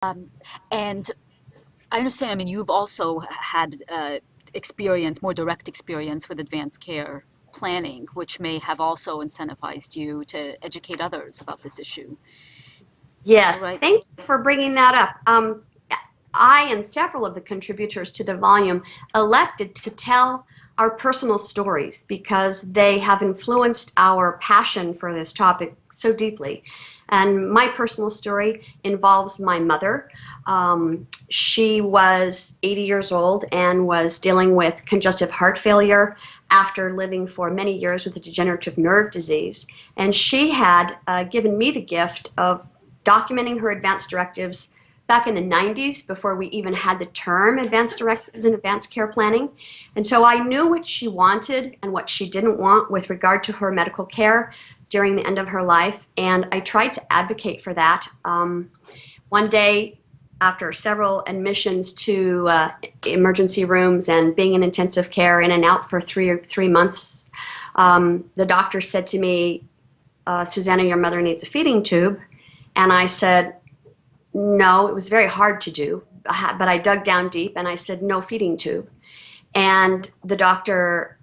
And I understand, I mean, you've also had experience, more direct experience with advanced care planning, which may have also incentivized you to educate others about this issue. Is that Yes, right? thank you for bringing that up. I and several of the contributors to the volume elected to tell our personal stories because they have influenced our passion for this topic so deeply. And my personal story involves my mother. She was 80 years old and was dealing with congestive heart failure after living for many years with a degenerative nerve disease. And she had given me the gift of documenting her advanced directives back in the 90s before we even had the term advanced directives and advanced care planning. And so I knew what she wanted and what she didn't want with regard to her medical care during the end of her life. And I tried to advocate for that. One day, after several admissions to emergency rooms and being in intensive care in and out for 3 months, the doctor said to me, Susanna, your mother needs a feeding tube. And I said, no, it was very hard to do, but I dug down deep and I said, no feeding tube. And the doctor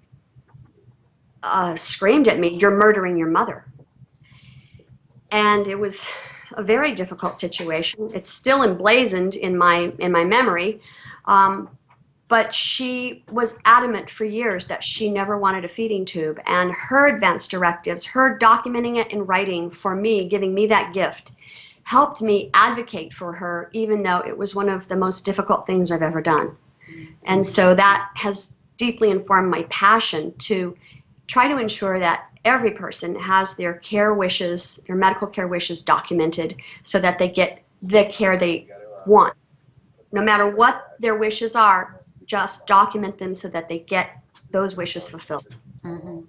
screamed at me, you're murdering your mother. And it was a very difficult situation. It's still emblazoned in my memory. But she was adamant for years that she never wanted a feeding tube. And her advanced directives, her documenting it in writing for me, giving me that gift, helped me advocate for her, even though it was one of the most difficult things I've ever done. And so that has deeply informed my passion to try to ensure that every person has their care wishes, their medical care wishes documented so that they get the care they want. No matter what their wishes are, just document them so that they get those wishes fulfilled. Mm-hmm.